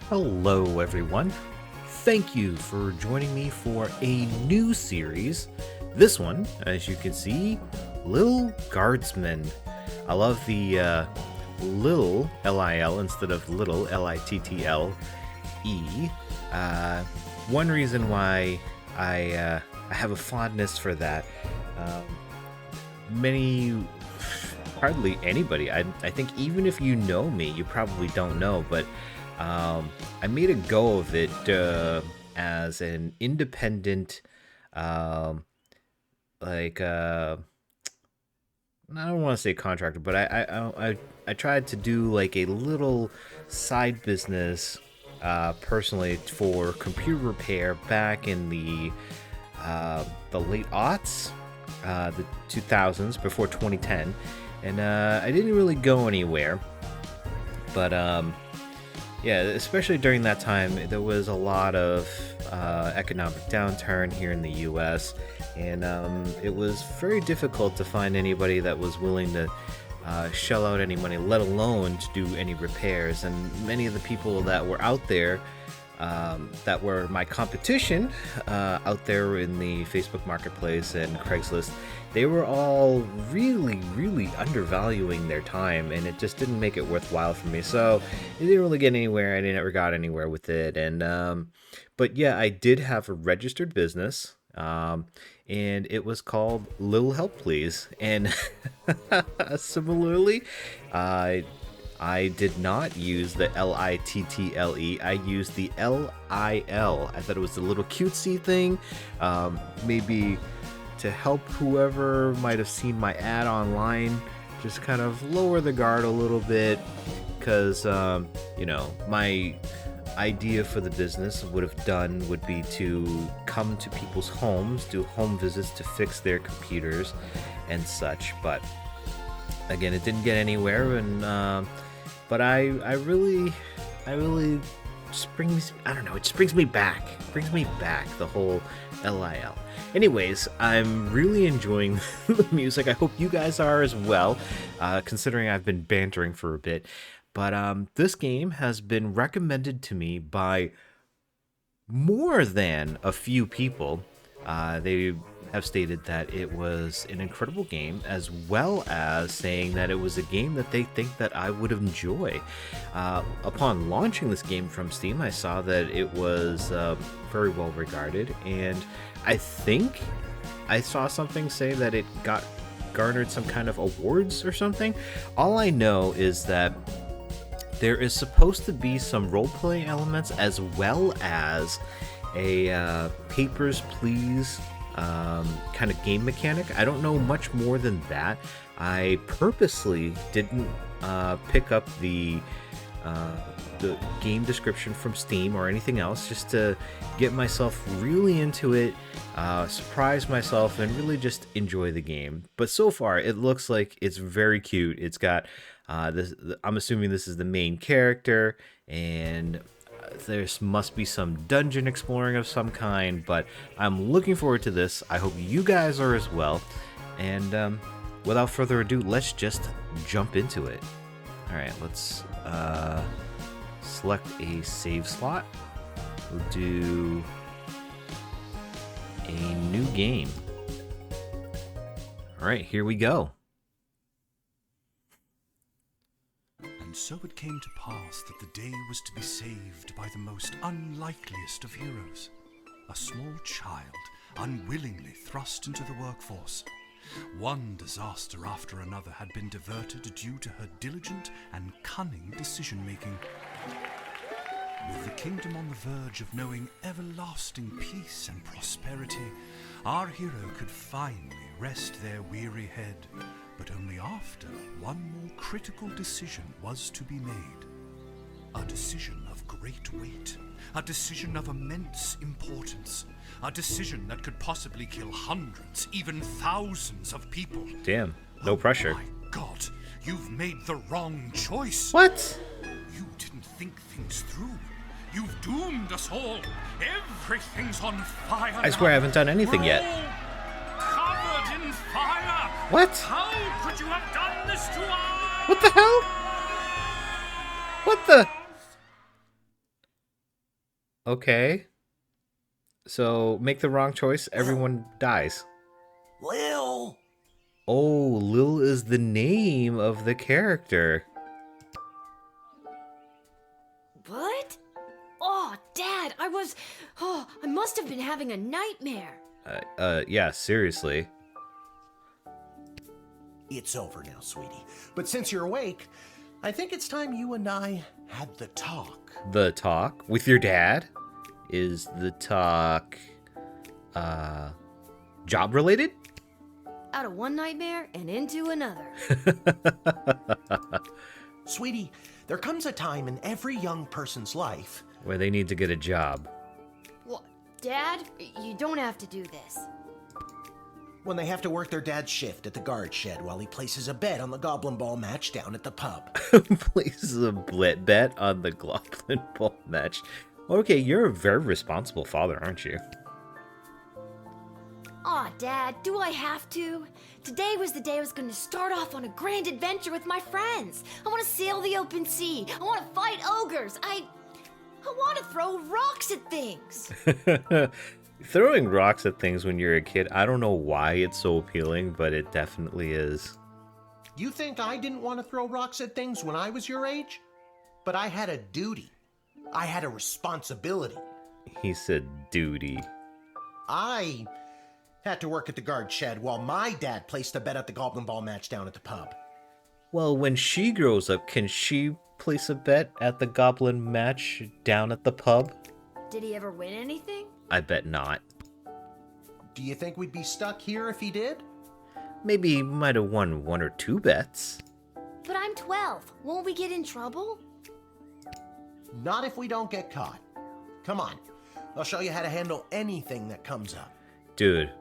Hello, everyone. Thank you for joining me for a new series. This one, as you can see, Little Guardsman. I love the little L-I-L instead of little L-I-T-T-L-E. One reason why I have a fondness for that. Hardly anybody. I think even if you know me, you probably don't know, but I made a go of it as an independent, like I don't want to say contractor, but I tried to do like a little side business personally for computer repair back in the late aughts, the 2000s, before 2010, and I didn't really go anywhere, but yeah, especially during that time, there was a lot of economic downturn here in the U.S., and it was very difficult to find anybody that was willing to shell out any money, let alone to do any repairs. And many of the people that were out there, that were my competition out there in the Facebook Marketplace and Craigslist, they were all really undervaluing their time, and it just didn't make it worthwhile for me. So it didn't really get anywhere. I never got anywhere with it. And but yeah, I did have a registered business, and it was called Little Help Please. And similarly, I did not use the Little. I used the Lil. I thought it was a little cutesy thing, maybe to help whoever might have seen my ad online just kind of lower the guard a little bit, because my idea for the business would be to come to people's homes, do home visits to fix their computers and such. But again, it didn't get anywhere, and but I really springs, I don't know, it brings me back, the whole LIL. Anyways, I'm really enjoying the music. I hope you guys are as well, considering I've been bantering for a bit. But this game has been recommended to me by more than a few people. They have stated that it was an incredible game, as well as saying that it was a game that they think that I would enjoy. Upon launching this game from Steam, I saw that it was very well regarded, and I think I saw something say that it garnered some kind of awards or something. All I know is that there is supposed to be some role-play elements, as well as a Papers, Please kind of game mechanic. I don't know much more than that. I purposely didn't pick up the game description from Steam or anything else, just to get myself really into it, surprise myself, and really just enjoy the game. But so far, it looks like it's very cute. It's got this. I'm assuming this is the main character, and there must be some dungeon exploring of some kind, but I'm looking forward to this. I hope you guys are as well. And without further ado, let's just jump into it. All right, let's select a save slot. We'll do a new game. All right, here we go. And so it came to pass that the day was to be saved by the most unlikeliest of heroes, a small child unwillingly thrust into the workforce. One disaster after another had been diverted due to her diligent and cunning decision-making. With the kingdom on the verge of knowing everlasting peace and prosperity, our hero could finally rest their weary head, but only after one more critical decision was to be made. A decision of great weight, a decision of immense importance, a decision that could possibly kill hundreds, even thousands of people. Damn, no pressure. Oh my God, you've made the wrong choice. What? You didn't think things through. You've doomed us all. Everything's on fire. I swear I haven't done anything yet. Covered in fire. What? How could you have done this to us? What the hell? What the? Okay. So make the wrong choice, everyone dies. Lil! Oh, Lil is the name of the character. What? Oh, Dad, I must have been having a nightmare. Yeah, seriously. It's over now, sweetie. But since you're awake, I think it's time you and I had the talk. The talk with your dad? Is the talk, job related? Out of one nightmare and into another. Sweetie, there comes a time in every young person's life Where they need to get a job. What? Dad, you don't have to do this. when they have to work their dad's shift at the guard shed while he places a bet on the goblin ball match down at the pub. Places a bet on the goblin ball match. Okay, you're a very responsible father, aren't you? Aw, Dad, do I have to? Today was the day I was going to start off on a grand adventure with my friends. I want to sail the open sea. I want to fight ogres. I want to throw rocks at things. Throwing rocks at things when you're a kid, I don't know why it's so appealing, but it definitely is. You think I didn't want to throw rocks at things when I was your age? But I had a duty. I had a responsibility. He said duty. I had to work at the guard shed while my dad placed a bet at the goblin ball match down at the pub. Well, when she grows up, can she place a bet at the goblin match down at the pub? Did he ever win anything? I bet not. Do you think we'd be stuck here if he did? Maybe he might have won 1 or 2 bets. But I'm 12. Won't we get in trouble? Not if we don't get caught. Come on, I'll show you how to handle anything that comes up. Dude,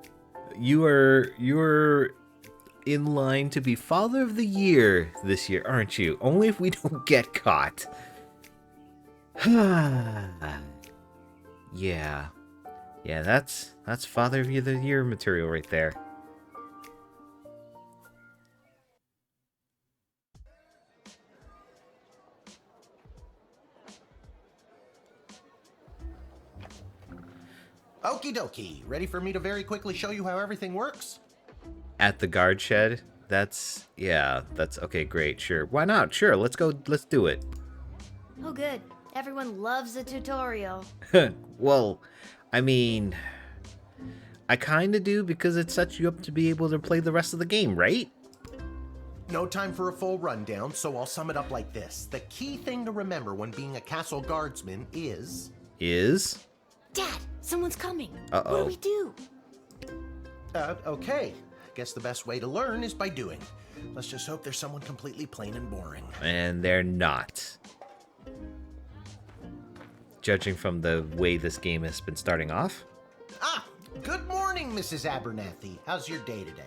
you're in line to be Father of the Year this year, aren't you? Only if we don't get caught. Yeah. Yeah, that's Father of the Year material right there. Okie dokie, ready for me to very quickly show you how everything works? At the guard shed? That's okay, great, sure. Why not? Sure, let's do it. Oh, good. Everyone loves a tutorial. Well, I mean, I kinda do because it sets you up to be able to play the rest of the game, right? No time for a full rundown, so I'll sum it up like this. The key thing to remember when being a castle guardsman is... Dad, someone's coming. Uh-oh. What do we do? Okay. Guess the best way to learn is by doing. Let's just hope there's someone completely plain and boring. And they're not. Judging from the way this game has been starting off. Ah, good morning, Mrs. Abernathy. How's your day today?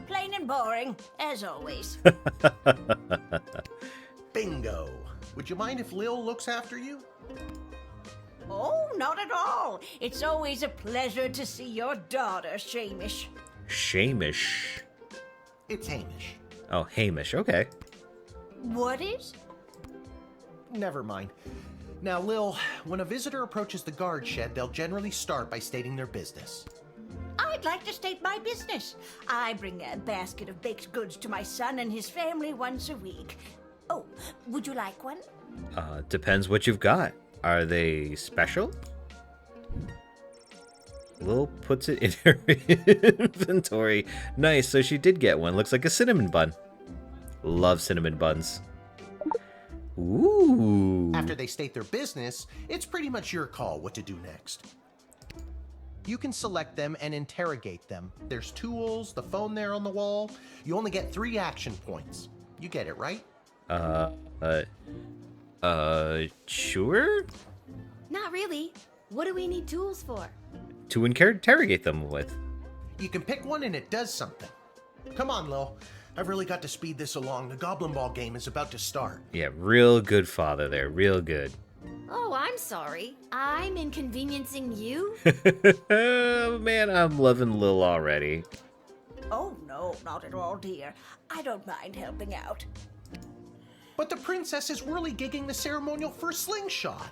Plain and boring, as always. Bingo. Would you mind if Lil looks after you? Oh, not at all. It's always a pleasure to see your daughter, Shamish. Shamish. It's Hamish. Oh, Hamish, okay. What is? Never mind. Now, Lil, when a visitor approaches the guard shed, they'll generally start by stating their business. I'd like to state my business. I bring a basket of baked goods to my son and his family once a week. Oh, would you like one? Depends what you've got. Are they special? Lil puts it in her inventory. Nice, so she did get one. Looks like a cinnamon bun. Love cinnamon buns. Ooh. After they state their business, it's pretty much your call what to do next. You can select them and interrogate them. There's tools, the phone there on the wall. You only get 3 action points. You get it, right? Sure? Not really. What do we need tools for? To interrogate them with. You can pick one and it does something. Come on, Lil. I've really got to speed this along. The Goblin Ball game is about to start. Yeah, real good father there. Real good. Oh, I'm sorry. I'm inconveniencing you? Oh, man, I'm loving Lil already. Oh, no, not at all, dear. I don't mind helping out. But the princess is whirligigging the ceremonial first slingshot.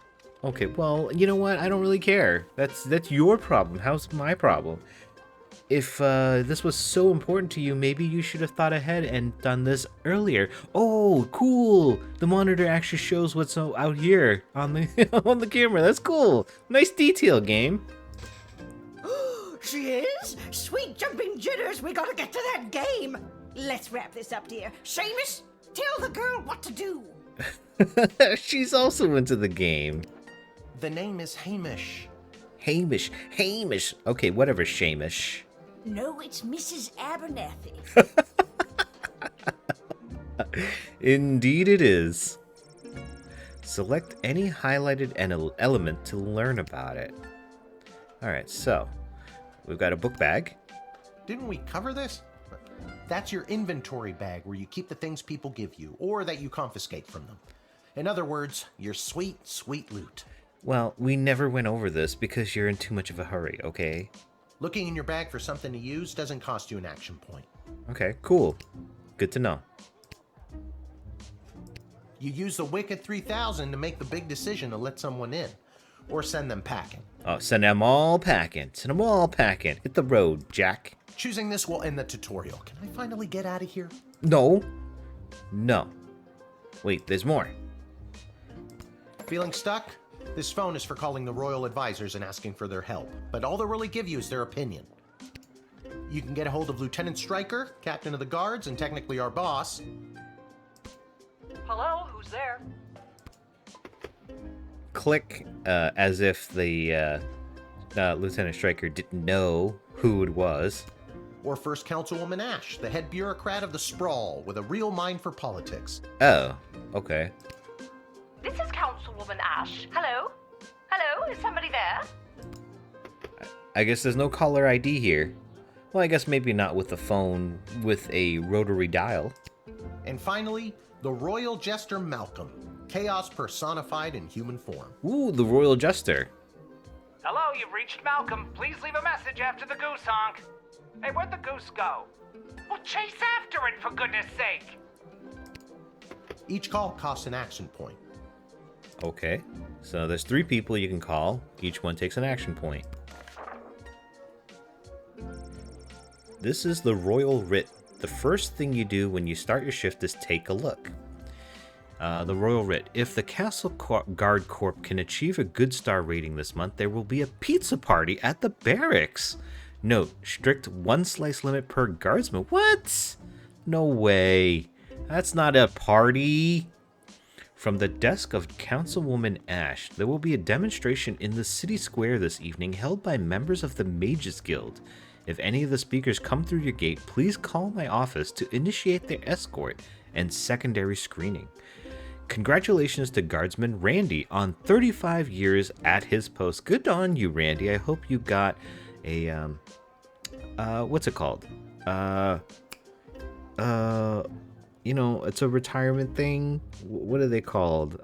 Okay, well, you know what? I don't really care. That's your problem. How's my problem? If this was so important to you, maybe you should have thought ahead and done this earlier. Oh, cool! The monitor actually shows what's out here on the on the camera. That's cool. Nice detail, game. She is? Sweet jumping jitters, we gotta get to that game. Let's wrap this up, dear. Seamus, tell the girl what to do. She's also into the game. The name is Hamish. Hamish. Okay, whatever, Shamish. No, it's Mrs. Abernathy. Indeed it is. Select any highlighted element to learn about it. Alright, so we've got a book bag. Didn't we cover this? That's your inventory bag where you keep the things people give you, or that you confiscate from them. In other words, your sweet, sweet loot. Well, we never went over this because you're in too much of a hurry, okay? Looking in your bag for something to use doesn't cost you an action point. Okay, cool. Good to know. You use the Wicked 3000 to make the big decision to let someone in, or send them packing. Oh, send them all packing. Send them all packing. Hit the road, Jack. Choosing this will end the tutorial. Can I finally get out of here? No. Wait, there's more. Feeling stuck? This phone is for calling the royal advisors and asking for their help, but all they'll really give you is their opinion. You can get a hold of Lieutenant Stryker, captain of the guards, and technically our boss. Hello, who's there? Click as if the Lieutenant Stryker didn't know who it was. Or First Councilwoman Ash, the head bureaucrat of the Sprawl, with a real mind for politics. Oh, okay. This is Councilwoman Ash. Hello? Hello? Is somebody there? I guess there's no caller ID here. Well, I guess maybe not with the phone with a rotary dial. And finally, the Royal Jester Malcolm, chaos personified in human form. Ooh, the Royal Jester. Hello, you've reached Malcolm. Please leave a message after the goose honk. Hey, where'd the goose go? Well, chase after it, for goodness sake! Each call costs an action point. Okay, so there's 3 people you can call. Each one takes an action point. This is the Royal Writ. The first thing you do when you start your shift is take a look. The Royal Writ. If the Castle Guard Corps can achieve a good star rating this month, there will be a pizza party at the barracks. Note, strict 1 slice limit per guardsman. What? No way. That's not a party. From the desk of Councilwoman Ash, there will be a demonstration in the city square this evening held by members of the Mages Guild. If any of the speakers come through your gate, please call my office to initiate their escort and secondary screening. Congratulations to Guardsman Randy on 35 years at his post. Good on you, Randy. I hope you got a, what's it called? You know, it's a retirement thing. What are they called?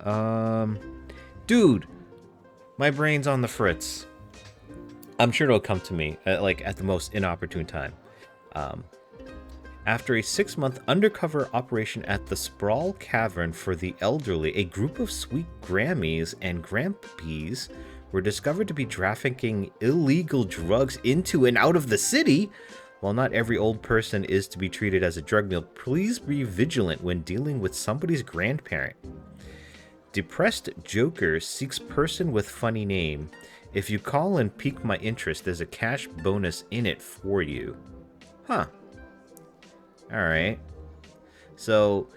Dude, my brain's on the fritz. I'm sure it'll come to me at the most inopportune time. After a 6-month undercover operation at the Sprawl Cavern for the elderly, a group of sweet Grammies and Grampies were discovered to be trafficking illegal drugs into and out of the city. While not every old person is to be treated as a drug mule, please be vigilant when dealing with somebody's grandparent. Depressed Joker seeks person with funny name. If you call and pique my interest, there's a cash bonus in it for you. Huh. Alright. So,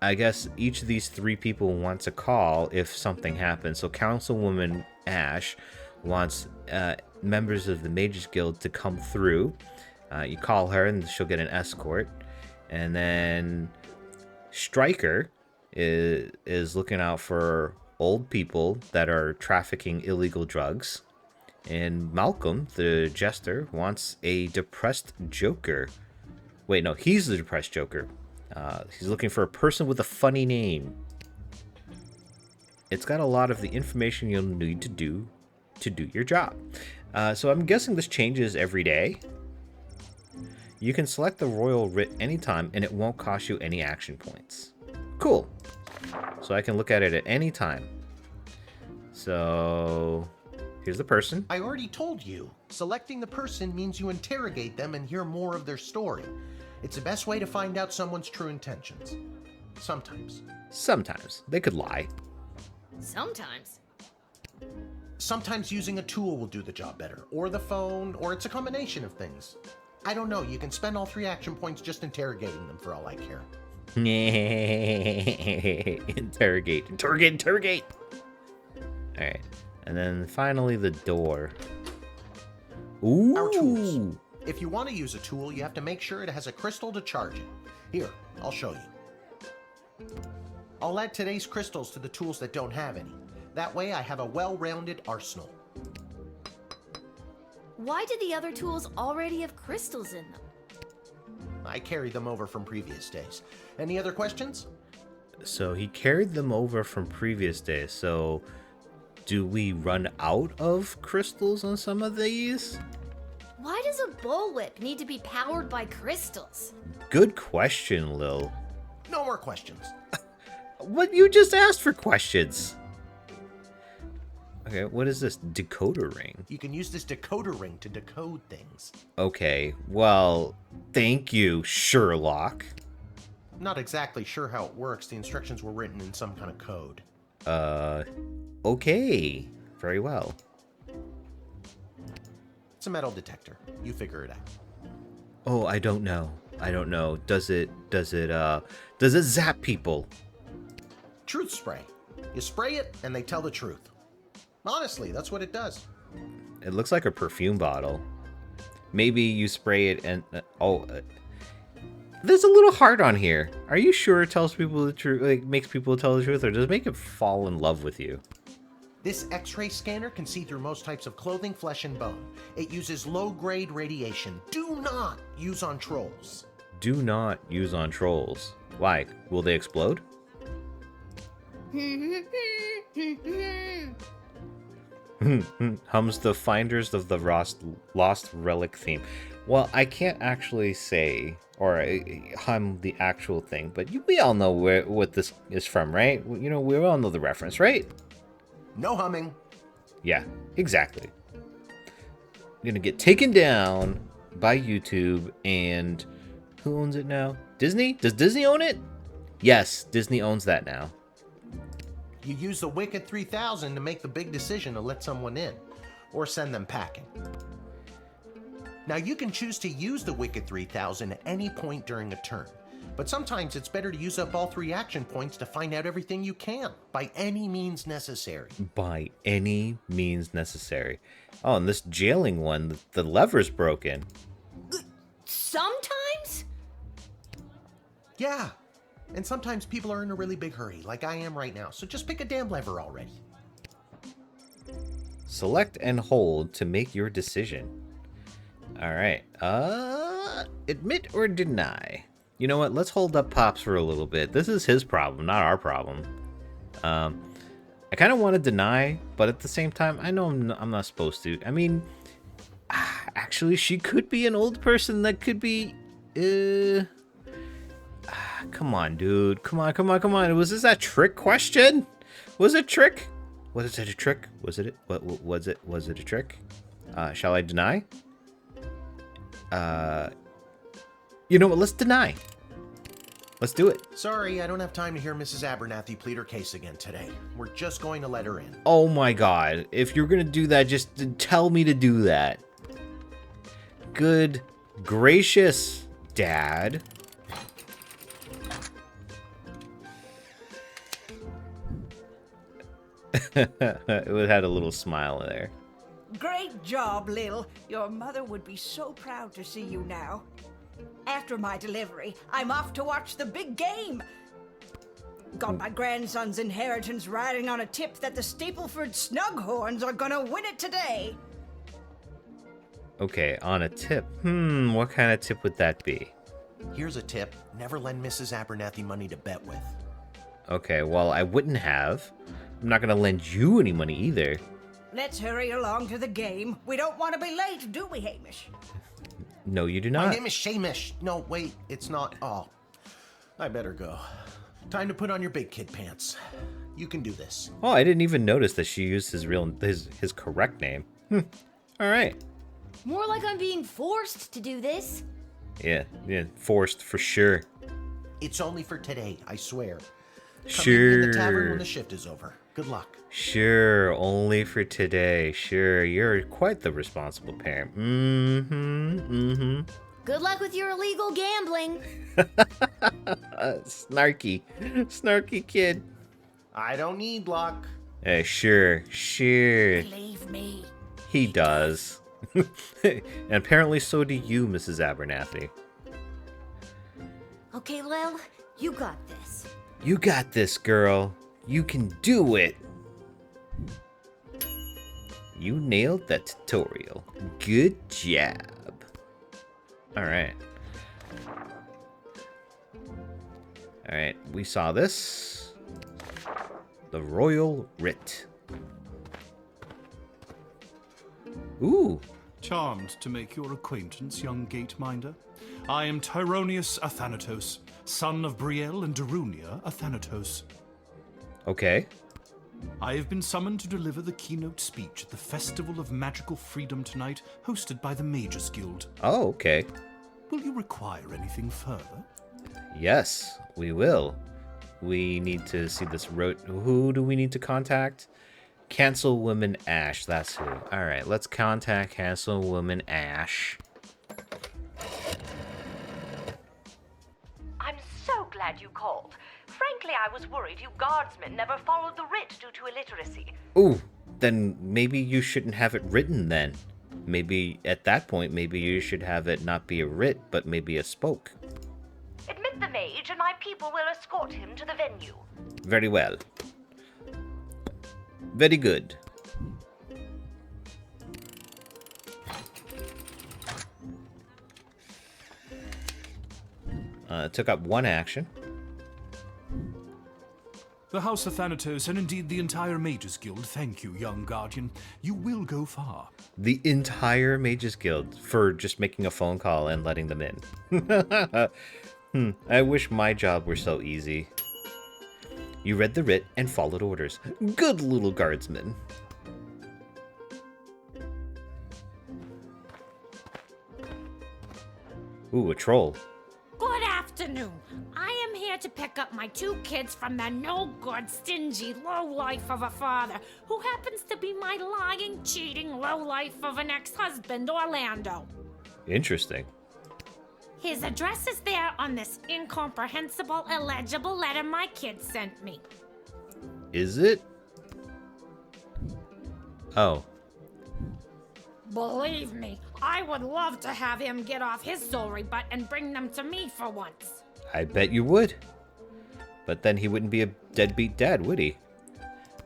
I guess each of these 3 people wants a call if something happens. So, Councilwoman Ash wants members of the Mages Guild to come through. You call her and she'll get an escort. And then Stryker is looking out for old people that are trafficking illegal drugs. And Malcolm, the jester, wants a depressed Joker. Wait, no, he's the depressed Joker. He's looking for a person with a funny name. It's got a lot of the information you'll need to do your job. So I'm guessing this changes every day. You can select the Royal Writ anytime, and it won't cost you any action points. Cool. So I can look at it at any time. So here's the person. I already told you. Selecting the person means you interrogate them and hear more of their story. It's the best way to find out someone's true intentions. Sometimes. Sometimes. They could lie. Sometimes. Sometimes using a tool will do the job better, or the phone, or it's a combination of things. I don't know, you can spend all 3 action points just interrogating them for all I care. Interrogate. Interrogate. Alright. And then finally the door. Ooh. Our tools. If you want to use a tool, you have to make sure it has a crystal to charge it. Here, I'll show you. I'll add today's crystals to the tools that don't have any. That way I have a well-rounded arsenal. Why do the other tools already have crystals in them? I carried them over from previous days. Any other questions? So he carried them over from previous days. So do we run out of crystals on some of these? Why does a bullwhip need to be powered by crystals? Good question, Lil. No more questions. What? You just asked for questions. Okay, what is this? Decoder ring? You can use this decoder ring to decode things. Okay, well, thank you, Sherlock. Not exactly sure how it works. The instructions were written in some kind of code. Okay. Very well. It's a metal detector. You figure it out. Oh, I don't know. Does it zap people? Truth spray. You spray it and they tell the truth. Honestly, that's what it does. It looks like a perfume bottle. Maybe you spray it and... there's a little heart on here. Are you sure it tells people the truth, like makes people tell the truth, or does it make it fall in love with you? This X-ray scanner can see through most types of clothing, flesh, and bone. It uses low-grade radiation. Do not use on trolls. Do not use on trolls. Why? Will they explode? Hums the Finders of the Lost Relic theme. Well, I can't actually say or hum the actual thing, but we all know what this is from, right? You know, we all know the reference, right? No humming. Yeah, exactly. I'm gonna get taken down by YouTube, and who owns it now? Disney? Does Disney own it? Yes, Disney owns that now. You use the Wicked 3000 to make the big decision to let someone in, or send them packing. Now you can choose to use the Wicked 3000 at any point during a turn, but sometimes it's better to use up all 3 action points to find out everything you can, by any means necessary. By any means necessary. Oh, and this jailing one, the lever's broken. Sometimes? Yeah, and sometimes people are in a really big hurry, like I am right now, so just pick a damn lever already. Select and hold to make your decision. Alright, admit or deny. You know what, let's hold up Pops for a little bit. This is his problem, not our problem. I kind of want to deny, but at the same time, I know I'm not supposed to. I mean, actually, she could be an old person that could be... come on, dude. Come on. Was this that trick question? Was it trick? Was it a trick? Was it? What was it? Was it a trick? Shall I deny? You know what? Let's deny. Let's do it. Sorry, I don't have time to hear Mrs. Abernathy plead her case again today. We're just going to let her in. Oh my god. If you're gonna do that, just tell me to do that. Good gracious, Dad. It had a little smile there. Great job, Lil. Your mother would be so proud to see you now. After my delivery, I'm off to watch the big game. Got my grandson's inheritance riding on a tip that the Stapleford Snughorns are gonna win it today. Okay, on a tip. What kind of tip would that be? Here's a tip. Never lend Mrs. Abernathy money to bet with. Okay, well, I wouldn't have. I'm not gonna lend you any money either. Let's hurry along to the game. We don't want to be late, do we, Hamish? No, you do not. My name is Shamish. No, wait, it's not. Oh, I better go. Time to put on your big kid pants. You can do this. Oh, I didn't even notice that she used his correct name. All right. More like I'm being forced to do this. Yeah, forced for sure. It's only for today, I swear. Come meet me in the tavern when the shift is over. Good luck. Sure, only for today. Sure, you're quite the responsible parent. Good luck with your illegal gambling. Snarky kid. I don't need luck. Sure. Believe me. He does. And apparently so do you, Mrs. Abernathy. Okay, Lil, you got this. You got this, girl. You can do it. You nailed that tutorial. Good job. Alright. Alright, we saw this. The Royal Writ. Ooh. Charmed to make your acquaintance, young gateminder. I am Tyronius Athanatos, son of Brielle and Darunia Athanatos. Okay. I have been summoned to deliver the keynote speech at the Festival of Magical Freedom tonight, hosted by the Mages Guild. Oh, okay. Will you require anything further? Yes, we will. We need to see this Who do we need to contact? Councilwoman Ash, that's who. Alright, let's contact Councilwoman Ash. I'm so glad you called. Frankly, I was worried you guardsmen never followed the writ due to illiteracy. Ooh, then maybe you shouldn't have it written then. Maybe at that point, maybe you should have it not be a writ, but maybe a spoke. Admit the mage and my people will escort him to the venue. Very well. Very good. Took up one action. The House of Thanatos, and indeed the entire Mages Guild, thank you, young guardian. You will go far. The entire Mages Guild for just making a phone call and letting them in. I wish my job were so easy. You read the writ and followed orders. Good little guardsman. Ooh, a troll. Good afternoon. I am here to pick up my 2 kids from the no-good, stingy lowlife of a father who happens to be my lying, cheating lowlife of an ex-husband, Orlando. Interesting. His address is there on this incomprehensible, illegible letter my kid sent me. Is it? Oh. Believe me, I would love to have him get off his sorry butt and bring them to me for once. I bet you would. But then he wouldn't be a deadbeat dad, would he?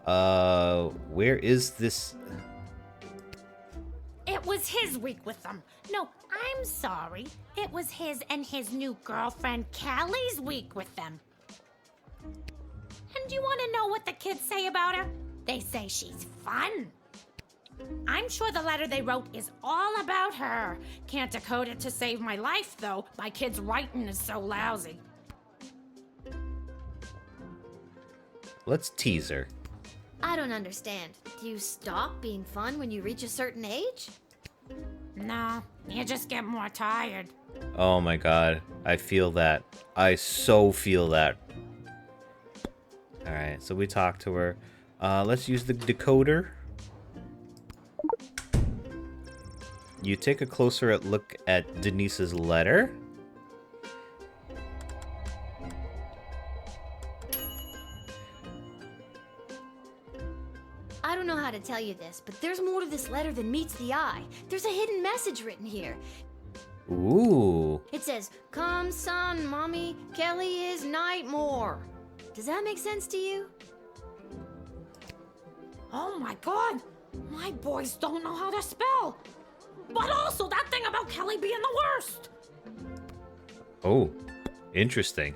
Where is this? It was his week with them. No, I'm sorry. It was his and his new girlfriend Callie's week with them. And you want to know what the kids say about her? They say she's fun. I'm sure the letter they wrote is all about her. Can't decode it to save my life, though. My kid's writing is so lousy. Let's tease her. I don't understand. Do you stop being fun when you reach a certain age? No, you just get more tired. Oh my god. I feel that. I so feel that. Alright, so we talked to her. Let's use the decoder. You take a closer look at Denise's letter. I don't know how to tell you this, but there's more to this letter than meets the eye. There's a hidden message written here. Ooh. It says, "Come, son, mommy, Kelly is Nightmare." Does that make sense to you? Oh my god! My boys don't know how to spell! But also that thing about Kelly being the worst! Oh, interesting.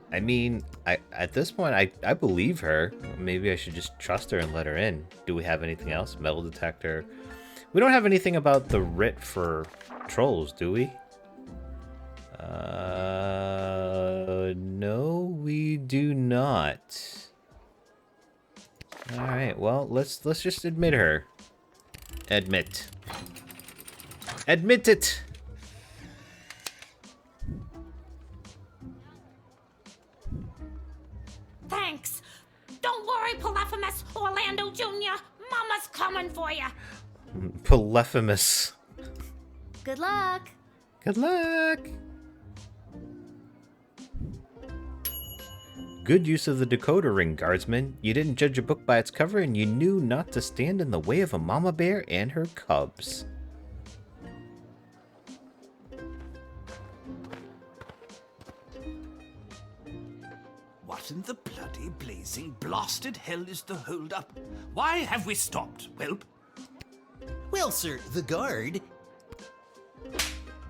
I mean, at this point, I believe her. Maybe I should just trust her and let her in. Do we have anything else? Metal detector. We don't have anything about the writ for trolls, do we? No, we do not. Alright, well, let's just admit her. Admit. Admit it! Thanks. Don't worry, Polyphemus, Orlando Jr. Mama's coming for you. Polyphemus. Good luck. Good luck! Good use of the decoder ring, Guardsman. You didn't judge a book by its cover, and you knew not to stand in the way of a mama bear and her cubs. What in the bloody blazing blasted hell is the hold-up? Why have we stopped, Whelp? Well, sir, the guard...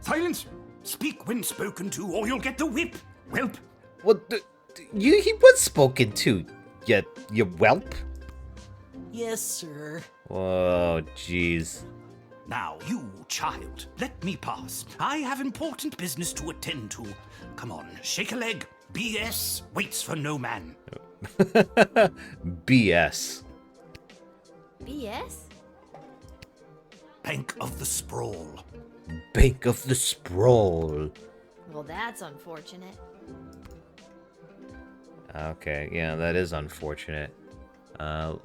Silence! Speak when spoken to, or you'll get the whip, Whelp! Well, he was spoken to, you whelp. Yes, sir. Whoa, jeez. Now, you, child, let me pass. I have important business to attend to. Come on, shake a leg. BS waits for no man. BS. BS? Bank of the Sprawl. Bank of the Sprawl. Well, that's unfortunate. Okay, yeah, that is unfortunate. Oh,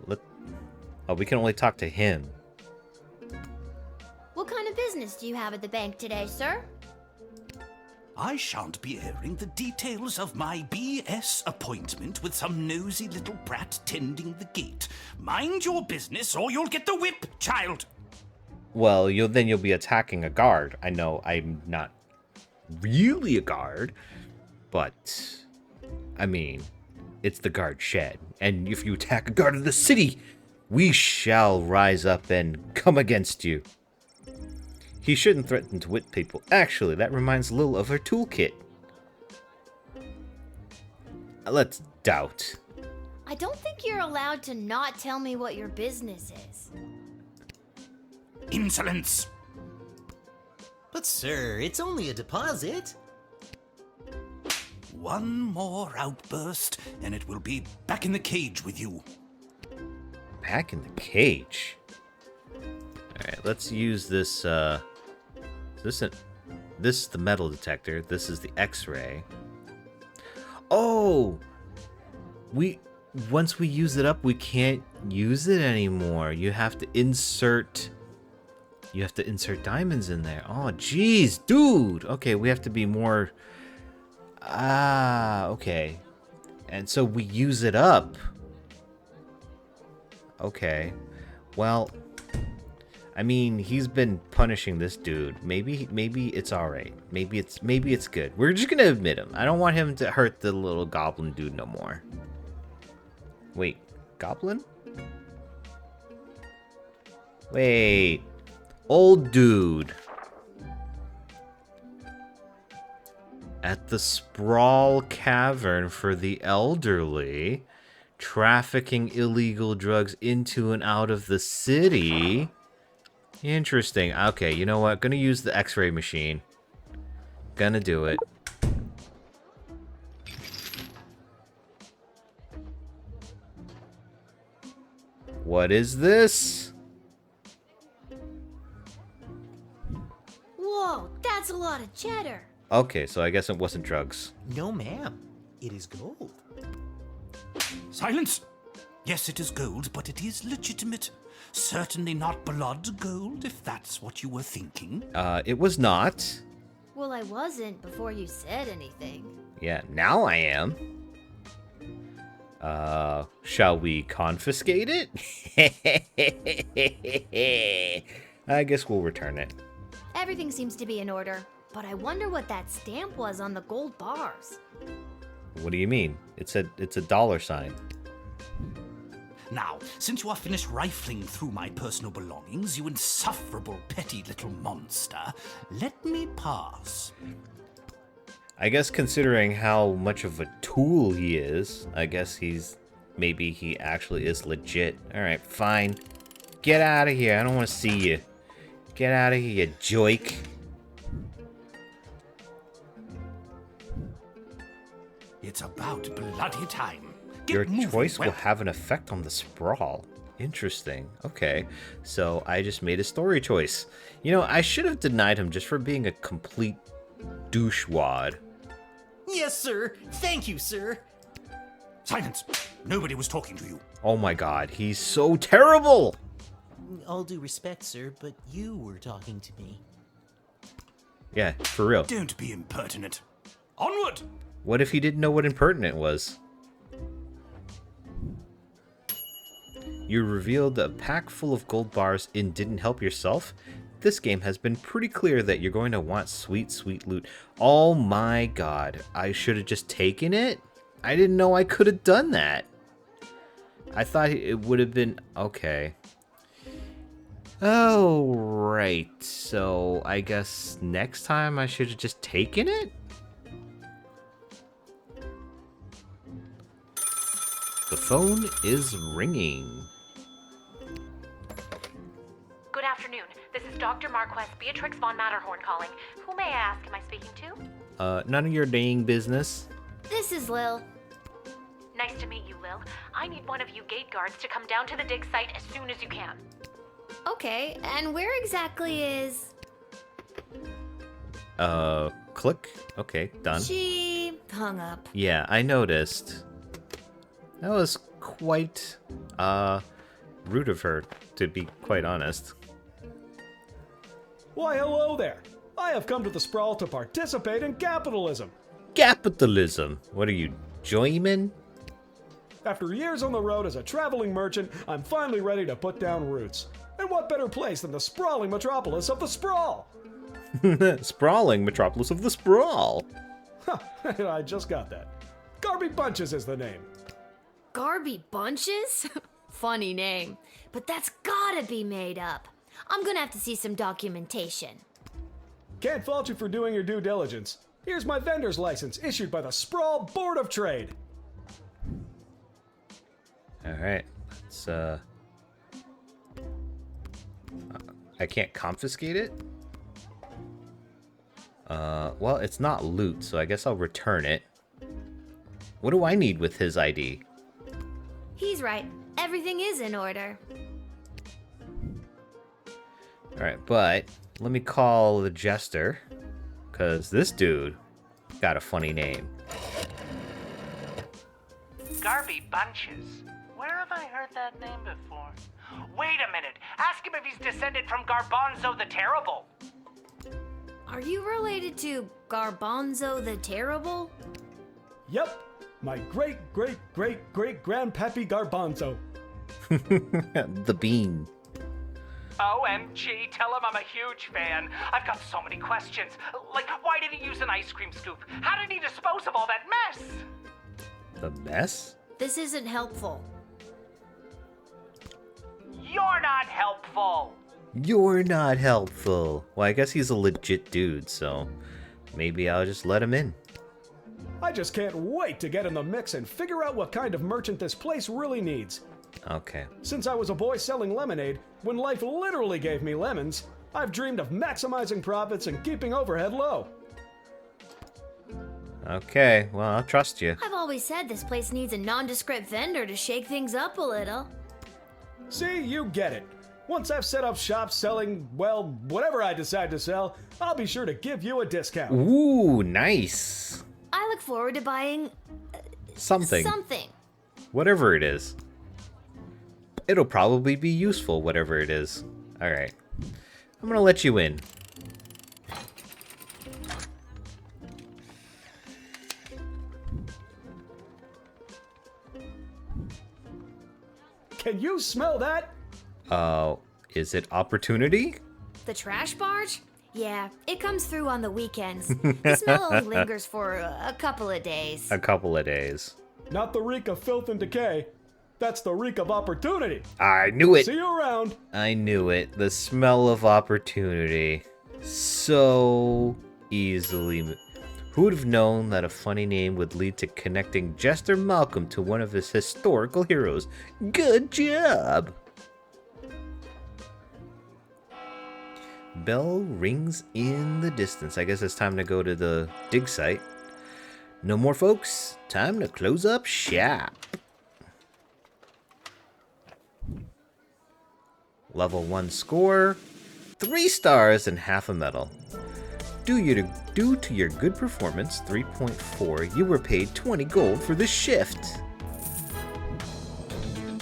we can only talk to him. What kind of business do you have at the bank today, sir? I shan't be airing the details of my BS appointment with some nosy little brat tending the gate. Mind your business or you'll get the whip, child! Well, you'll be attacking a guard. I know I'm not really a guard, but I mean, it's the guard shed. And if you attack a guard of the city, we shall rise up and come against you. He shouldn't threaten to whip people. Actually, that reminds Lil of her toolkit. Let's doubt. I don't think you're allowed to not tell me what your business is. Insolence! But, sir, it's only a deposit. One more outburst, and it will be back in the cage with you. Back in the cage? Alright, let's use this, this is the metal detector. This is the X-ray. Oh! Once we use it up, we can't use it anymore. You have to insert diamonds in there. Oh, jeez, dude! Okay, we have to be more... okay. And so we use it up. Okay. Well, I mean, he's been punishing this dude. Maybe it's alright. Maybe it's good. We're just gonna admit him. I don't want him to hurt the little goblin dude no more. Wait, goblin? Wait. Old dude. At the Sprawl Cavern for the elderly. Trafficking illegal drugs into and out of the city. Interesting. Okay, you know what? Gonna use the X-ray machine. Gonna do it. What is this? Whoa, that's a lot of cheddar. Okay, so I guess it wasn't drugs. No, ma'am. It is gold. Silence! Yes, it is gold, but it is legitimate. Certainly not blood gold, if that's what you were thinking. It was not. Well, I wasn't before you said anything. Yeah, now I am. Shall we confiscate it? I guess we'll return it. Everything seems to be in order, but I wonder what that stamp was on the gold bars. What do you mean? It's a dollar sign. Now, since you are finished rifling through my personal belongings, you insufferable petty little monster, let me pass. I guess considering how much of a tool he is, I guess maybe he actually is legit. Alright, fine. Get out of here. I don't want to see you. Get out of here, you joik. It's about bloody time. Your Get moving, choice will Whelp. have an effect on the sprawl. Interesting. Okay. So I just made a story choice. You know, I should have denied him just for being a complete douchewad. Yes, sir. Thank you, sir. Silence! Nobody was talking to you. Oh my god, he's so terrible! All due respect, sir, but you were talking to me. Yeah, for real. Don't be impertinent. Onward! What if he didn't know what impertinent was? You revealed a pack full of gold bars and didn't help yourself? This game has been pretty clear that you're going to want sweet, sweet loot. Oh my god, I should have just taken it? I didn't know I could have done that. I thought it would have been... Okay. Oh, right. So, I guess next time I should have just taken it? The phone is ringing. Good afternoon. This is Dr. Marquess Beatrix von Matterhorn calling. Who may I ask am I speaking to? None of your dang business. This is Lil. Nice to meet you, Lil. I need one of you gate guards to come down to the dig site as soon as you can. Okay, and where exactly is... Click. Okay, done. She hung up. Yeah, I noticed. That was quite, rude of her, to be quite honest. Why, hello there. I have come to the Sprawl to participate in capitalism. Capitalism? What are you, joyman? After years on the road as a traveling merchant, I'm finally ready to put down roots. And what better place than the sprawling metropolis of the Sprawl? Sprawling metropolis of the sprawl. I just got that. Garby Bunches is the name. Garby Bunches? Funny name. But that's gotta be made up. I'm gonna have to see some documentation. Can't fault you for doing your due diligence. Here's my vendor's license issued by the Sprawl Board of Trade. Alright, let's, I can't confiscate it? Well, it's not loot, so I guess I'll return it. What do I need with his ID? He's right. Everything is in order. Alright, but let me call the jester, because this dude got a funny name. Garby Bunches. Where have I heard that name before? Wait a minute. Ask him if he's descended from Garbanzo the Terrible. Are you related to Garbanzo the Terrible? Yep, my great-great-great-great-grandpappy Garbanzo. The bean. OMG, tell him I'm a huge fan. I've got so many questions. Like, why did he use an ice cream scoop? How did he dispose of all that mess? The mess? This isn't helpful. You're not helpful. You're not helpful. Well, I guess he's a legit dude, so maybe I'll just let him in. I just can't wait to get in the mix and figure out what kind of merchant this place really needs. Okay. Since I was a boy selling lemonade, when life literally gave me lemons, I've dreamed of maximizing profits and keeping overhead low. Okay, well, I'll trust you. I've always said this place needs a nondescript vendor to shake things up a little. See, you get it. Once I've set up shop selling, well, whatever I decide to sell, I'll be sure to give you a discount. Ooh, nice. I look forward to buying... Something. Something. Whatever it is. It'll probably be useful, whatever it is. Alright. I'm gonna let you in. Can you smell that? Is it opportunity? The trash barge? Yeah, it comes through on the weekends. The smell only lingers for a couple of days. A couple of days. Not the reek of filth and decay. That's the reek of opportunity. I knew it. See you around. I knew it. The smell of opportunity. So easily. Who would have known that a funny name would lead to connecting Jester Malcolm to one of his historical heroes? Good job! Bell rings in the distance. I guess it's time to go to the dig site. No more, folks. Time to close up shop. Level 1 score. 3 stars and half a medal. Due to your good performance, 3.4, you were paid 20 gold for this shift.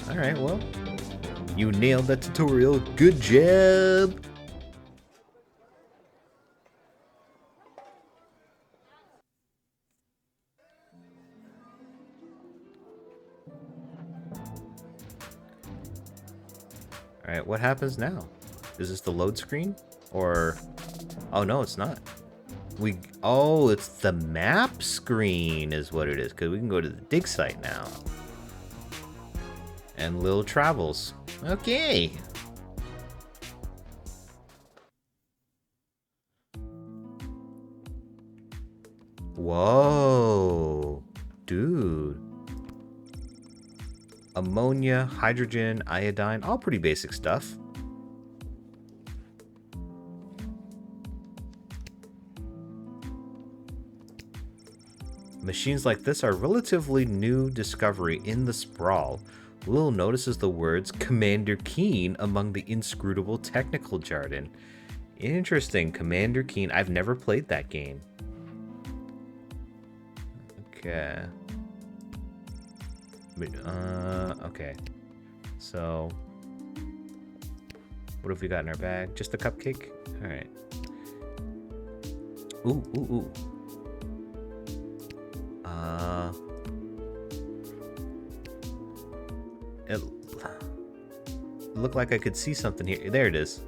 Alright, well, you nailed that tutorial. Good job! Alright, what happens now? Is this the load screen? Or... oh no, it's not. Oh, it's the map screen is what it is, because we can go to the dig site now. And Lil travels. Okay. Whoa. Dude. Ammonia, hydrogen, iodine, all pretty basic stuff. Machines like this are relatively new discovery in the sprawl. Lil notices the words Commander Keen among the inscrutable technical jargon. Interesting, Commander Keen. I've never played that game. Okay. Okay. So, what have we got in our bag? Just a cupcake? Alright. Ooh, ooh, ooh. It looked like I could see something here. There it is.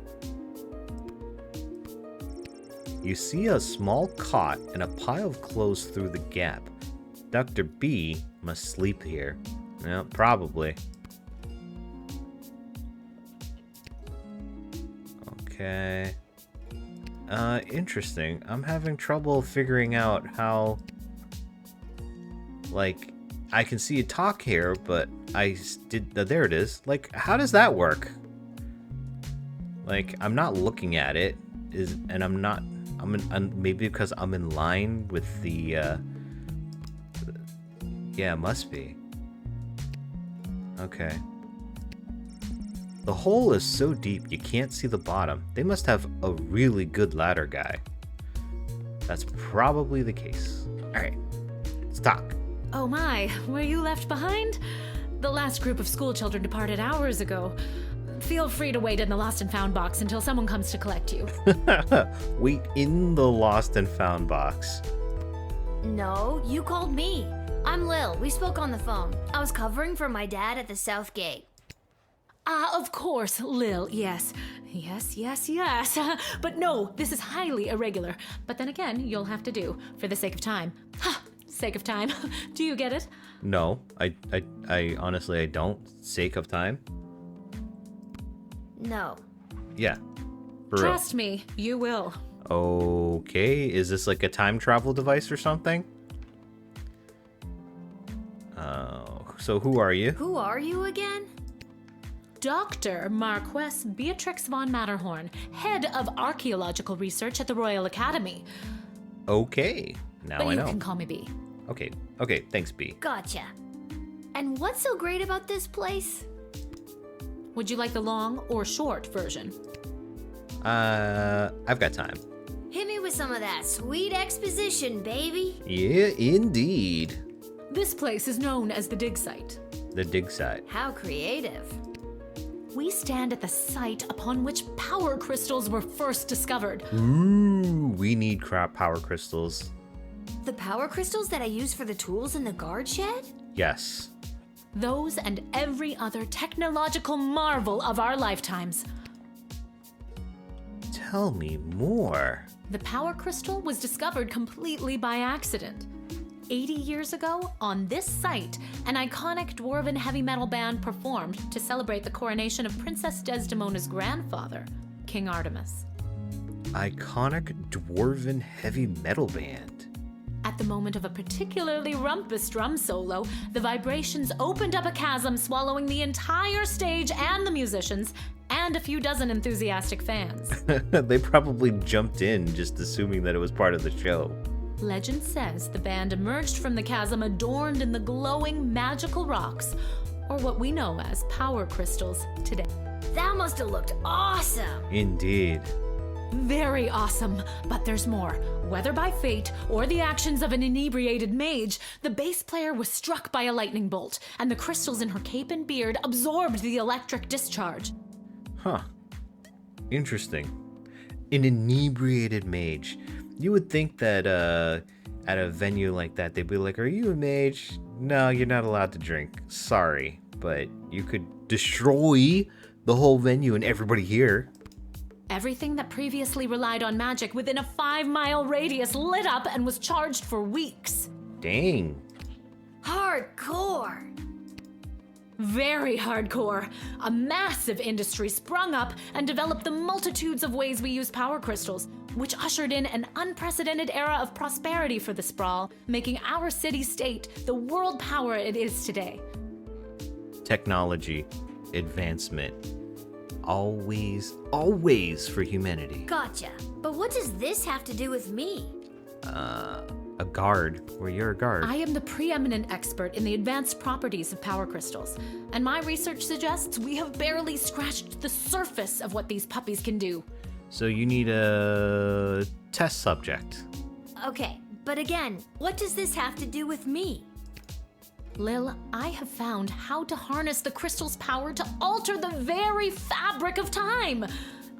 You see a small cot and a pile of clothes through the gap. Dr. B must sleep here. Yeah, probably. Okay. Interesting. I'm having trouble figuring out how... like, I can see a talk here, but there it is. Like, how does that work? Like, I'm not looking at it, maybe because I'm in line with the, yeah, it must be. Okay. The hole is so deep you can't see the bottom. They must have a really good ladder guy. That's probably the case. Alright, let's talk. Oh my, were you left behind? The last group of school children departed hours ago. Feel free to wait in the lost and found box until someone comes to collect you. Wait in the lost and found box. No, you called me. I'm Lil. We spoke on the phone. I was covering for my dad at the South Gate. Of course, Lil, yes. Yes. But no, this is highly irregular. But then again, you'll have to do, for the sake of time. Sake of time. Do you get it? No, I honestly, I don't. Sake of time? No. Yeah. For Trust me, you will. Okay, is this like a time travel device or something? So who are you? Who are you again? Dr. Marquess Beatrix von Matterhorn, head of archaeological research at the Royal Academy. Okay, now But I know. you can call me B. Okay, thanks, B. Gotcha. And what's so great about this place? Would you like the long or short version? I've got time. Hit me with some of that sweet exposition, baby. Yeah, indeed. This place is known as the dig site. The dig site. How creative. We stand at the site upon which power crystals were first discovered. Ooh, we need crap power crystals. The power crystals that I use for the tools in the guard shed? Yes. Those and every other technological marvel of our lifetimes. Tell me more. The power crystal was discovered completely by accident. 80 years ago, on this site, an iconic dwarven heavy metal band performed to celebrate the coronation of Princess Desdemona's grandfather, King Artemis. Iconic dwarven heavy metal band. At the moment of a particularly rumpus drum solo, the vibrations opened up a chasm, swallowing the entire stage and the musicians, and a few dozen enthusiastic fans. They probably jumped in just assuming that it was part of the show. Legend says the band emerged from the chasm adorned in the glowing magical rocks, or what we know as power crystals today. That must have looked awesome. Indeed. Very awesome, but there's more. Whether by fate or the actions of an inebriated mage, the bass player was struck by a lightning bolt, and the crystals in her cape and beard absorbed the electric discharge. Huh. Interesting. An inebriated mage. You would think that at a venue like that, they'd be like, "Are you a mage? No, you're not allowed to drink. Sorry." But you could destroy the whole venue and everybody here. Everything that previously relied on magic within a 5-mile radius lit up and was charged for weeks. Dang. Hardcore. Very hardcore. A massive industry sprung up and developed the multitudes of ways we use power crystals, which ushered in an unprecedented era of prosperity for the Sprawl, making our city-state the world power it is today. Technology, advancement, always for humanity. Gotcha. But what does this have to do with me? A guard. Well, you're a guard. I am the preeminent expert in the advanced properties of power crystals, and my research suggests we have barely scratched the surface of what these puppies can do. So you need a test subject. Okay, but again, what does this have to do with me? Lil, I have found how to harness the crystal's power to alter the very fabric of time.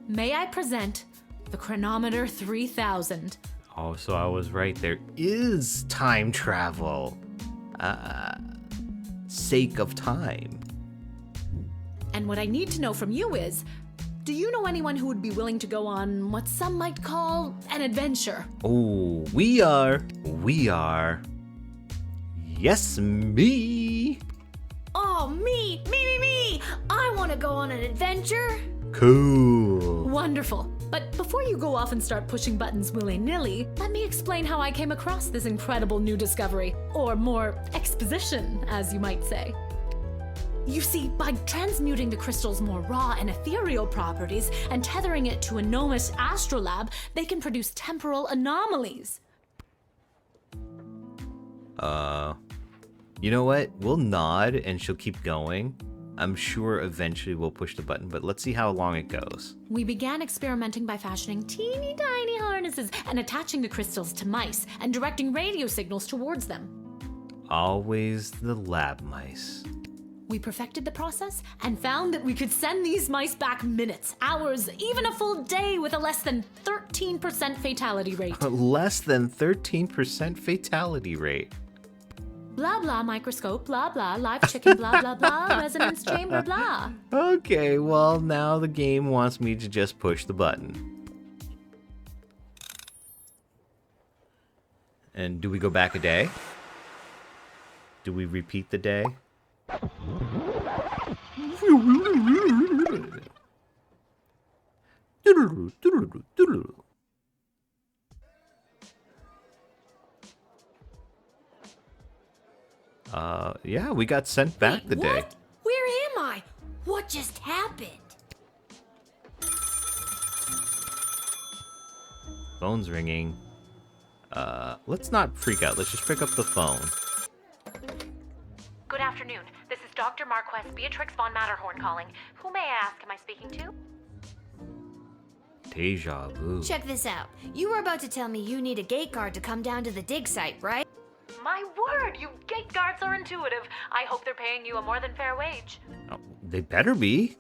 May I present the Chronometer 3000? Oh, so I was right. There is time travel. Sake of time. And what I need to know from you is, do you know anyone who would be willing to go on what some might call an adventure? Oh, we are. Yes, me. Oh, me! I want to go on an adventure. Cool. Wonderful. But before you go off and start pushing buttons willy-nilly, let me explain how I came across this incredible new discovery, or more exposition, as you might say. You see, by transmuting the crystal's more raw and ethereal properties and tethering it to a gnomish astrolabe, they can produce temporal anomalies. You know what? We'll nod and she'll keep going. I'm sure eventually we'll push the button, but let's see how long it goes. We began experimenting by fashioning teeny tiny harnesses and attaching the crystals to mice and directing radio signals towards them. Always the lab mice. We perfected the process and found that we could send these mice back minutes, hours, even a full day with a less than 13% fatality rate. Less than 13% fatality rate. Blah blah microscope, blah blah, live chicken, blah blah blah, resonance chamber, blah. Okay, well now the game wants me to just push the button. And do we go back a day? Do we repeat the day? Yeah, we got sent back the day. What? Where am I? What just happened? Phone's ringing. Let's not freak out. Let's just pick up the phone. Good afternoon. This is Dr. Marquess Beatrix von Matterhorn calling. Who may I ask am I speaking to? Deja vu. Check this out. You were about to tell me you need a gate guard to come down to the dig site, right? My word, you gate guards are intuitive. I hope they're paying you a more than fair wage. Oh, they better be.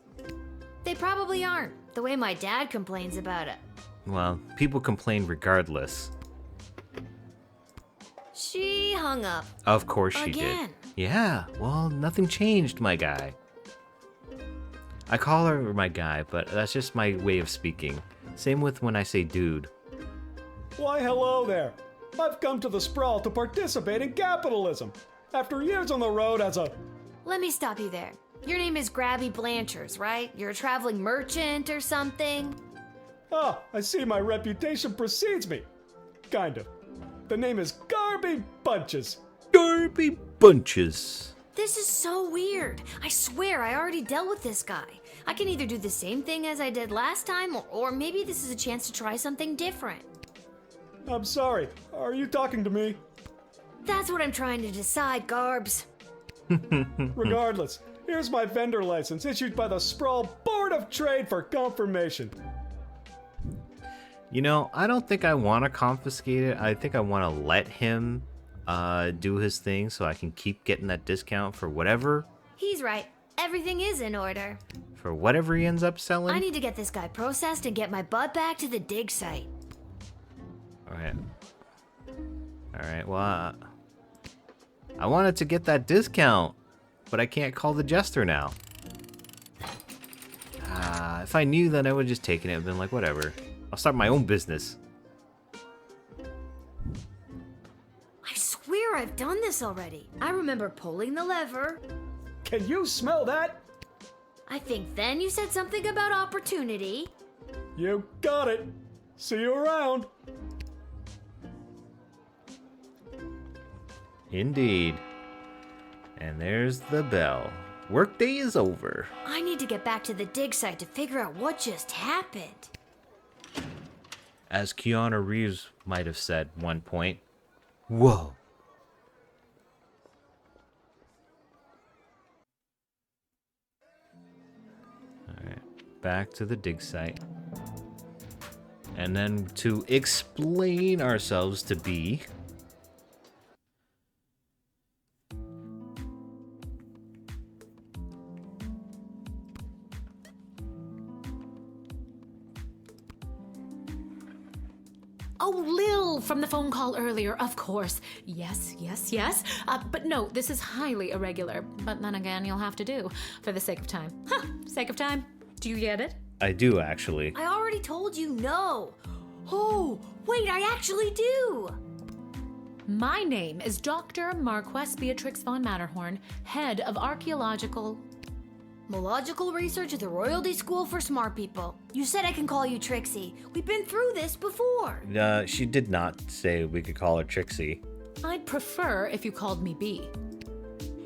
They probably aren't, the way my dad complains about it. Well, people complain regardless. She hung up. Of course she Again. did. Yeah, well, nothing changed, my guy. I call her my guy, but that's just my way of speaking. Same with when I say dude. Why, hello there. I've come to the Sprawl to participate in capitalism. After years on the road as a... Let me stop you there. Your name is Grabby Blanchers, right? You're a traveling merchant or something? Ah, I see my reputation precedes me. Kind of. The name is Garby Bunches. Garby Bunches. This is so weird. I swear I already dealt with this guy. I can either do the same thing as I did last time, or maybe this is a chance to try something different. I'm sorry. Are you talking to me? That's what I'm trying to decide, Garbs. Regardless, here's my vendor license issued by the Sprawl Board of Trade for confirmation. You know, I don't think I want to confiscate it. I think I want to let him do his thing so I can keep getting that discount for whatever. He's right. Everything is in order. For whatever he ends up selling. I need to get this guy processed and get my butt back to the dig site. Alright. Alright, well, I wanted to get that discount, but I can't call the jester now. If I knew, then I would have just taken it and been like, whatever. I'll start my own business. I swear I've done this already. I remember pulling the lever. Can you smell that? I think then you said something about opportunity. You got it. See you around. Indeed. And there's the bell. Workday is over. I need to get back to the dig site to figure out what just happened. As Keanu Reeves might have said one point, whoa. Alright, back to the dig site. And then to explain ourselves to be... Oh, Lil from the phone call earlier, of course. Yes. But no, this is highly irregular. But then again, you'll have to do for the sake of time. Sake of time. Do you get it? I do, actually. I already told you no. Oh, wait, I actually do. My name is Dr. Marquess Beatrix von Matterhorn, head of archaeological... Mological research at the Royalty School for Smart People. You said I can call you Trixie. We've been through this before. She did not say we could call her Trixie. I'd prefer if you called me B.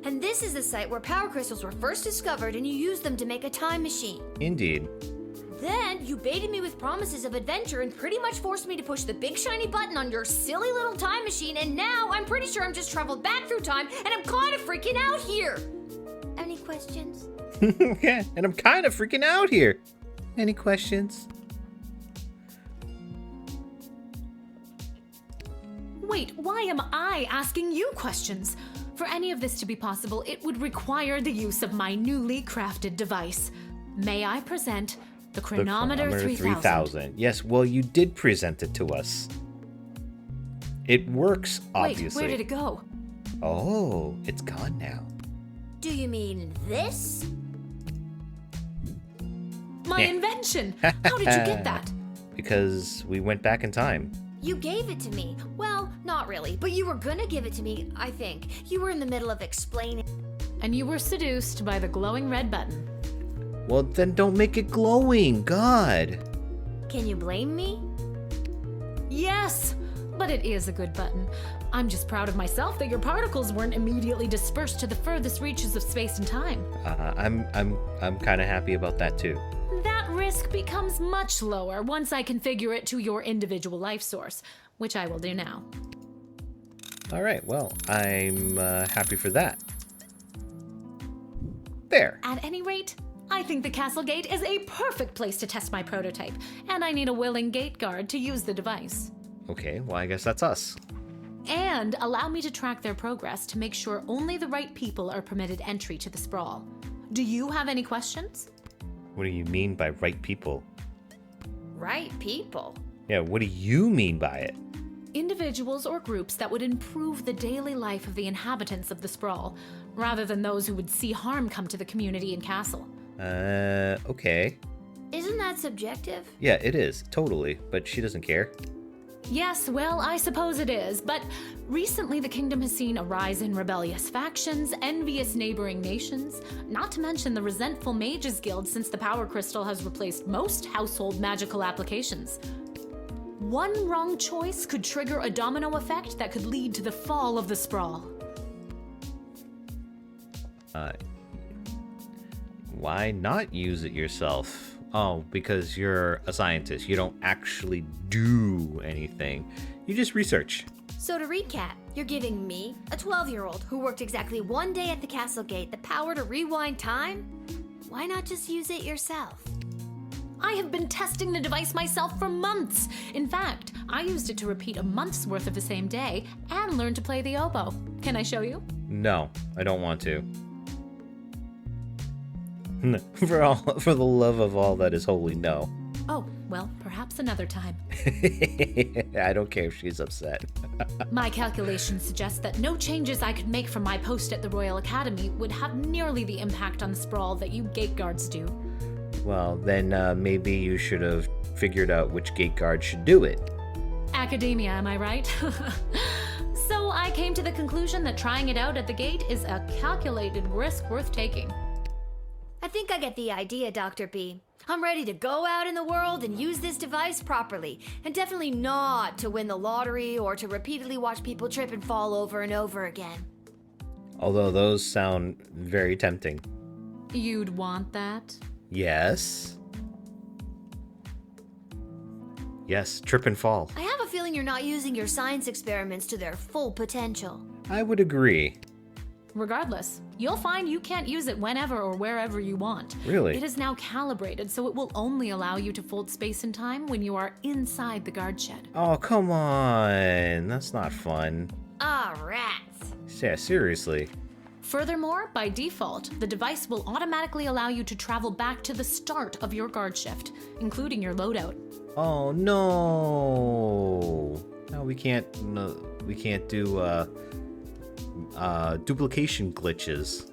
And this is the site where power crystals were first discovered and you used them to make a time machine. Indeed. Then you baited me with promises of adventure and pretty much forced me to push the big shiny button on your silly little time machine, and now I'm pretty sure I'm just traveled back through time and I'm kind of freaking out here. Any questions? Yeah, and I'm kind of freaking out here. Any questions? Wait, why am I asking you questions? For any of this to be possible, it would require the use of my newly crafted device. May I present the Chronometer 3000? Yes, well, you did present it to us. It works, obviously. Wait, where did it go? Oh, it's gone now. Do you mean this? My invention! How did you get that? Because we went back in time. You gave it to me. Well, not really, but you were gonna give it to me, I think. You were in the middle of explaining. And you were seduced by the glowing red button. Well, then don't make it glowing. God. Can you blame me? Yes, but it is a good button. I'm just proud of myself that your particles weren't immediately dispersed to the furthest reaches of space and time. I'm kind of happy about that too. That risk becomes much lower once I configure it to your individual life source, which I will do now. All right, well, I'm happy for that. There. At any rate, I think the castle gate is a perfect place to test my prototype, and I need a willing gate guard to use the device. Okay, well, I guess that's us. And allow me to track their progress to make sure only the right people are permitted entry to the sprawl. Do you have any questions? What do you mean by right people? Right people? Yeah, what do you mean by it? Individuals or groups that would improve the daily life of the inhabitants of the sprawl, rather than those who would see harm come to the community and castle. Okay. Isn't that subjective? Yeah, it is, totally, but she doesn't care. Yes, well, I suppose it is, but recently the kingdom has seen a rise in rebellious factions, envious neighboring nations, not to mention the resentful Mages Guild since the Power Crystal has replaced most household magical applications. One wrong choice could trigger a domino effect that could lead to the fall of the sprawl. Why not use it yourself? Oh, because you're a scientist. You don't actually do anything. You just research. So to recap, you're giving me, a 12-year-old who worked exactly one day at the castle gate, the power to rewind time? Why not just use it yourself? I have been testing the device myself for months. In fact, I used it to repeat a month's worth of the same day and learn to play the oboe. Can I show you? No, I don't want to. For the love of all that is holy, no. Oh, well, perhaps another time. I don't care if she's upset. My calculations suggest that no changes I could make from my post at the Royal Academy would have nearly the impact on the sprawl that you gate guards do. Well, then maybe you should have figured out which gate guard should do it. Academia, am I right? So I came to the conclusion that trying it out at the gate is a calculated risk worth taking. I think I get the idea, Dr. B. I'm ready to go out in the world and use this device properly, and definitely not to win the lottery or to repeatedly watch people trip and fall over and over again. Although those sound very tempting. You'd want that? Yes. Yes, trip and fall. I have a feeling you're not using your science experiments to their full potential. I would agree. Regardless, you'll find you can't use it whenever or wherever you want. Really? It is now calibrated, so it will only allow you to fold space and time when you are inside the guard shed. Oh, come on. That's not fun. Ah, rats. Yeah, seriously. Furthermore, by default, the device will automatically allow you to travel back to the start of your guard shift, including your loadout. Oh, no. No, we can't do, duplication glitches.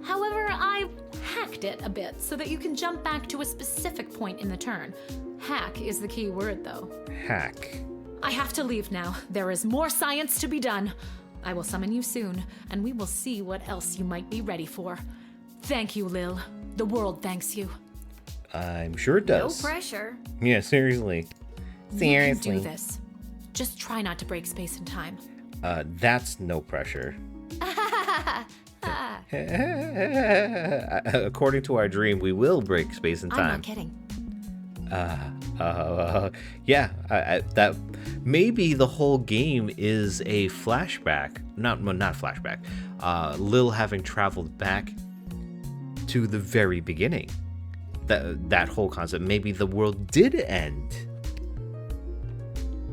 However, I hacked it a bit so that you can jump back to a specific point in the turn. Hack is the key word, though. Hack. I have to leave now. There is more science to be done. I will summon you soon, and we will see what else you might be ready for. Thank you, Lil. The world thanks you. I'm sure it does. No pressure. Yeah, seriously. You can do this. Just try not to break space and time. That's no pressure. According to our dream, we will break space and time. I'm not kidding. Yeah, that maybe the whole game is a flashback. Not flashback. Lil having traveled back to the very beginning. That whole concept. Maybe the world did end.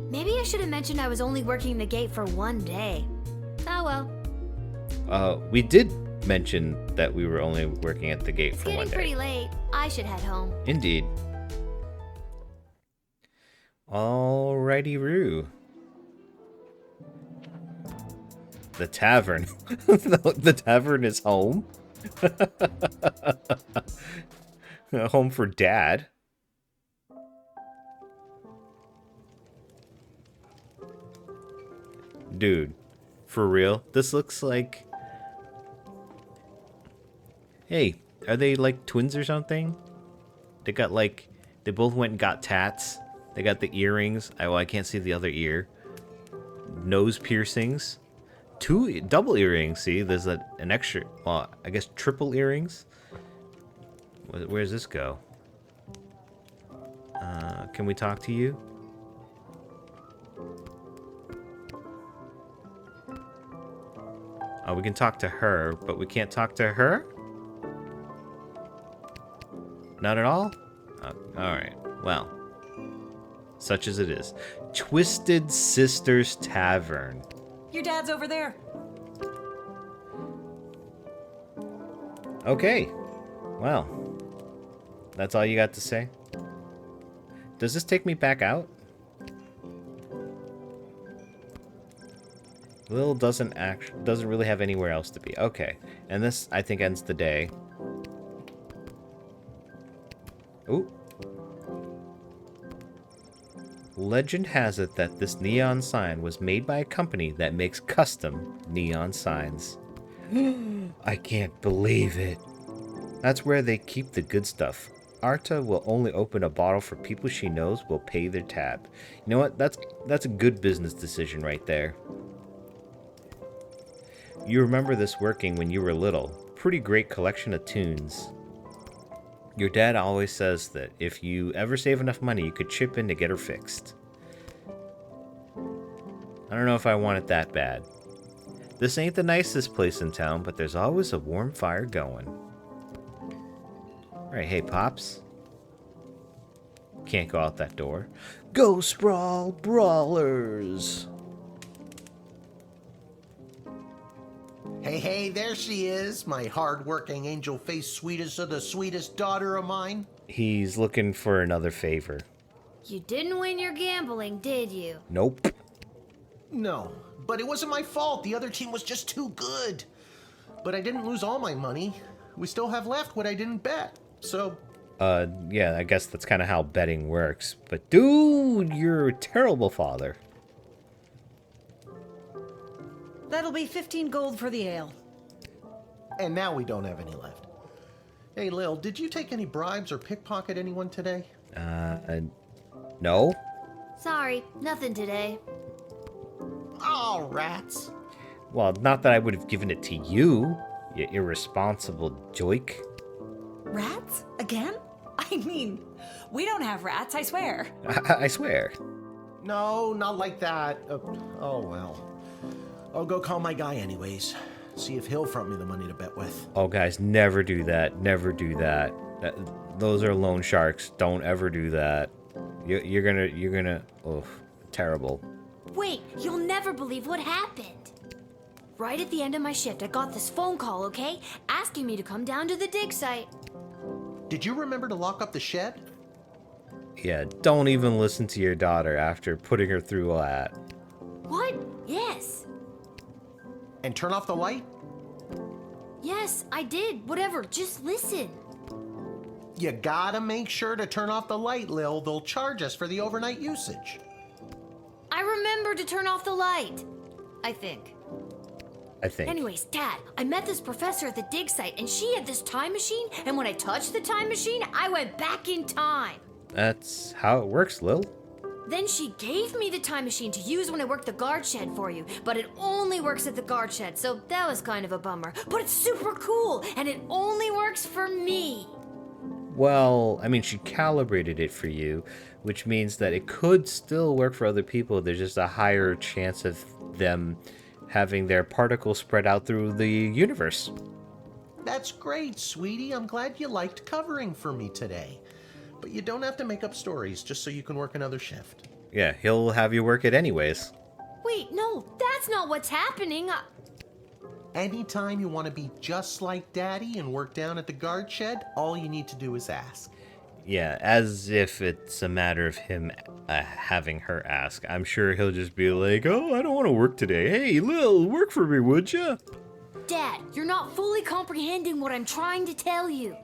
Maybe I should have mentioned I was only working the gate for one day. Oh well. We did mention that we were only working at the gate for one day. It's getting pretty late. I should head home. Indeed. Alrighty, Roo. The tavern. The tavern is home. Home for Dad. Dude, for real? This looks like... Hey, are they like twins or something? They got like... They both went and got tats. They got the earrings. I can't see the other ear. Nose piercings. Two double earrings. See, there's an extra... Well, I guess triple earrings. Where does this go? Can we talk to you? Oh, we can talk to her, but we can't talk to her? Not at all? Alright, well. Such as it is. Twisted Sisters Tavern. Your dad's over there. Okay. Well. That's all you got to say? Does this take me back out? Lil doesn't really have anywhere else to be. Okay. And this, I think, ends the day. Ooh. Legend has it that this neon sign was made by a company that makes custom neon signs. I can't believe it. That's where they keep the good stuff. Arta will only open a bottle for people she knows will pay their tab. You know what? That's a good business decision right there. You remember this working when you were little. Pretty great collection of tunes. Your dad always says that if you ever save enough money, you could chip in to get her fixed. I don't know if I want it that bad. This ain't the nicest place in town, but there's always a warm fire going. Alright, hey, Pops. Can't go out that door. Go sprawl brawlers! Hey, there she is, my hard-working, angel-faced sweetest of the sweetest daughter of mine. He's looking for another favor. You didn't win your gambling, did you? Nope. No, but it wasn't my fault. The other team was just too good. But I didn't lose all my money. We still have left what I didn't bet. So... yeah, I guess that's kind of how betting works. But dude, you're a terrible father. That'll be 15 gold for the ale. And now we don't have any left. Hey, Lil, did you take any bribes or pickpocket anyone today? No? Sorry, nothing today. Oh, rats. Well, not that I would have given it to you, you irresponsible joik. Rats? Again? I mean, we don't have rats, I swear. I swear. No, not like that. Oh, well. I'll go call my guy anyways. See if he'll front me the money to bet with. Oh, guys, never do that. Never do that. Those are loan sharks. Don't ever do that. You're gonna... Oh, terrible. Wait, you'll never believe what happened. Right at the end of my shift, I got this phone call, okay? Asking me to come down to the dig site. Did you remember to lock up the shed? Yeah, don't even listen to your daughter after putting her through all that. What? Yes. And turn off the light? Yes, I did. Whatever, just listen. You gotta make sure to turn off the light, Lil. They'll charge us for the overnight usage. I remember to turn off the light. I think. Anyways, Dad, I met this professor at the dig site, and she had this time machine, and when I touched the time machine, I went back in time. That's how it works, Lil. Then she gave me the time machine to use when I work the guard shed for you, but it only works at the guard shed, so that was kind of a bummer. But it's super cool, and it only works for me. Well, I mean, she calibrated it for you, which means that it could still work for other people. There's just a higher chance of them having their particles spread out through the universe. That's great, sweetie. I'm glad you liked covering for me today. But you don't have to make up stories just so you can work another shift. Yeah, he'll have you work it anyways. Wait, no, that's not what's happening. Anytime you want to be just like Daddy and work down at the guard shed, all you need to do is ask. Yeah, as if it's a matter of him having her ask. I'm sure he'll just be like, oh, I don't want to work today. Hey, Lil, work for me, would ya? Dad, you're not fully comprehending what I'm trying to tell you.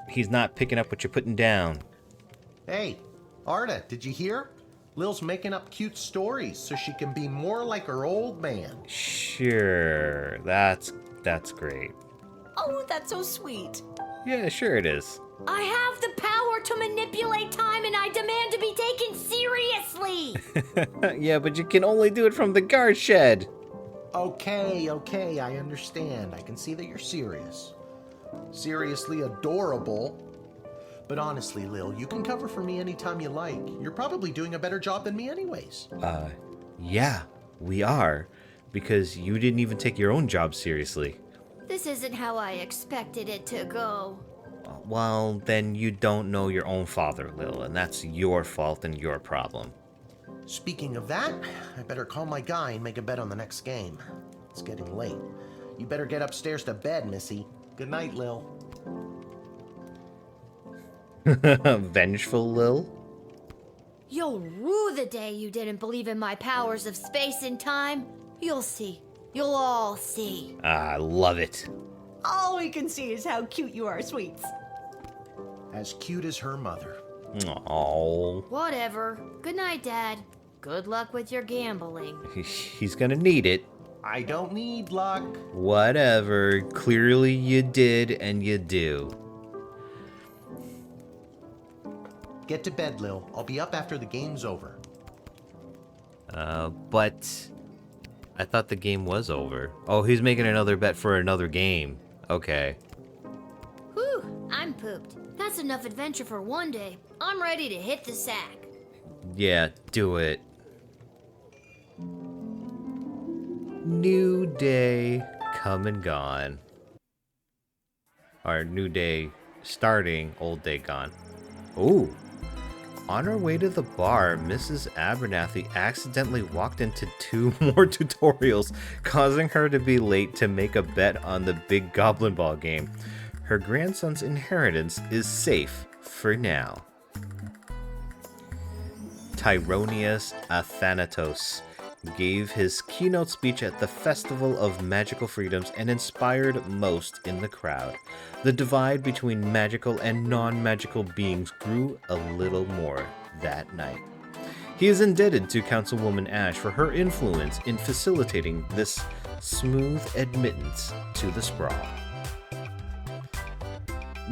He's not picking up what you're putting down. Hey, Arda, did you hear? Lil's making up cute stories so she can be more like her old man. Sure, that's great. Oh, that's so sweet. Yeah, sure it is. I have the power to manipulate time, and I demand to be taken seriously. Yeah, but you can only do it from the guard shed. Okay, I understand. I can see that you're serious. Seriously adorable. But honestly, Lil, you can cover for me anytime you like. You're probably doing a better job than me anyways. Yeah, we are. Because you didn't even take your own job seriously. This isn't how I expected it to go. Well, then you don't know your own father, Lil, and that's your fault and your problem. Speaking of that, I better call my guy and make a bet on the next game. It's getting late. You better get upstairs to bed, Missy. Good night, Lil. Vengeful Lil? You'll rue the day you didn't believe in my powers of space and time. You'll see. You'll all see. I love it. All we can see is how cute you are, sweets. As cute as her mother. Aww. Whatever. Good night, Dad. Good luck with your gambling. He's gonna need it. I don't need luck. Whatever. Clearly you did and you do. Get to bed, Lil. I'll be up after the game's over. But I thought the game was over. Oh, he's making another bet for another game. Okay. Whew, I'm pooped. That's enough adventure for one day. I'm ready to hit the sack. Yeah, do it. New day come and gone. Or new day starting, old day gone. Ooh. On her way to the bar, Mrs. Abernathy accidentally walked into 2 more tutorials, causing her to be late to make a bet on the big goblin ball game. Her grandson's inheritance is safe for now. Tyronius Athanatos gave his keynote speech at the Festival of Magical Freedoms and inspired most in the crowd. The divide between magical and non-magical beings grew a little more that night. He is indebted to Councilwoman Ash for her influence in facilitating this smooth admittance to the sprawl.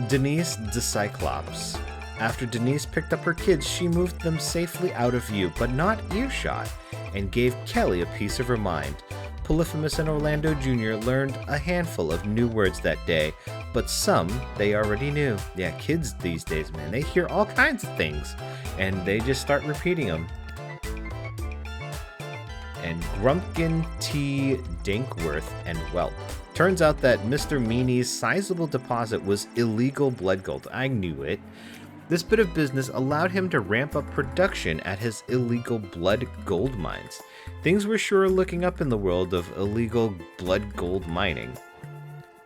Denise the Cyclopes. After Denise picked up her kids, she moved them safely out of view, but not earshot, and gave Kelly a piece of her mind. Polyphemus and Orlando Jr. learned a handful of new words that day, but some they already knew. Yeah, kids these days, man, they hear all kinds of things, and they just start repeating them. And Grumpkin T. Dankworth and Whelp. Turns out that Mr. Meany's sizable deposit was illegal blood gold. I knew it. This bit of business allowed him to ramp up production at his illegal blood gold mines. Things were sure looking up in the world of illegal blood gold mining.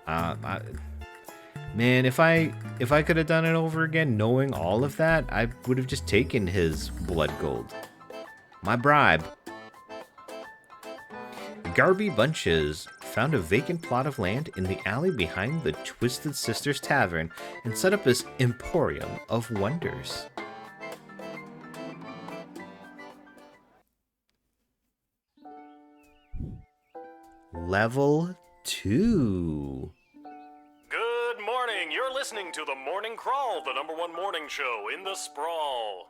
Man, if I could have done it over again, knowing all of that, I would have just taken his blood gold. My bribe. Garby Bunches found a vacant plot of land in the alley behind the Twisted Sisters Tavern and set up his Emporium of Wonders. Level 2. Good morning. You're listening to The Morning Crawl, the #1 morning show in the sprawl.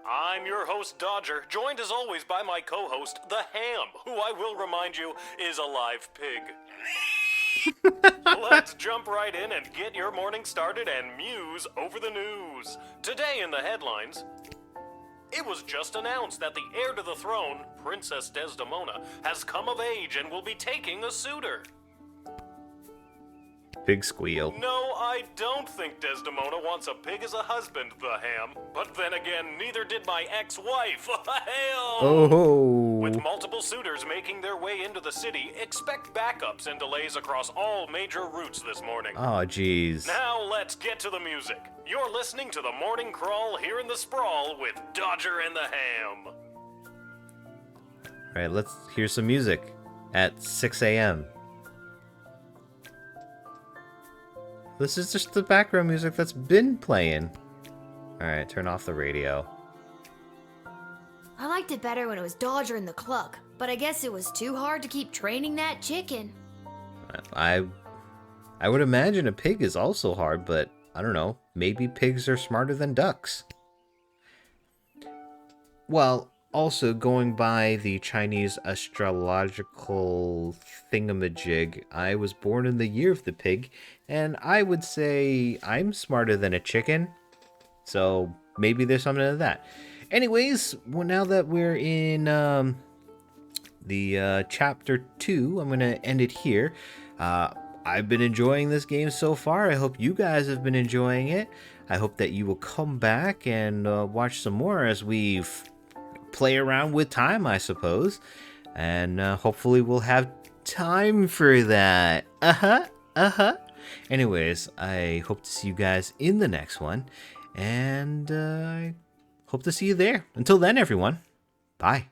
I'm your host, Dodger, joined as always by my co-host, the Ham, who I will remind you is a live pig. Let's jump right in and get your morning started and muse over the news. Today in the headlines, it was just announced that the heir to the throne, Princess Desdemona, has come of age and will be taking a suitor. Big squeal. No, I don't think Desdemona wants a pig as a husband, the Ham. But then again, neither did my ex-wife. Hell! Oh. With multiple suitors making their way into the city, expect backups and delays across all major routes this morning. Oh, jeez. Now let's get to the music. You're listening to the Morning Crawl here in the Sprawl with Dodger and the Ham. All right, let's hear some music at 6 a.m. This is just the background music that's been playing. Alright, turn off the radio. I liked it better when it was Dodger and the Cluck, but I guess it was too hard to keep training that chicken. I would imagine a pig is also hard, but I don't know. Maybe pigs are smarter than ducks. Well, also going by the Chinese astrological thingamajig, I was born in the year of the pig, and I would say I'm smarter than a chicken. So maybe there's something to that. Anyways, well, now that we're in the chapter 2, I'm going to end it here. I've been enjoying this game so far. I hope you guys have been enjoying it. I hope that you will come back and watch some more as we play around with time, I suppose. And hopefully we'll have time for that. Anyways, I hope to see you guys in the next one. And I hope to see you there. Until then, everyone. Bye.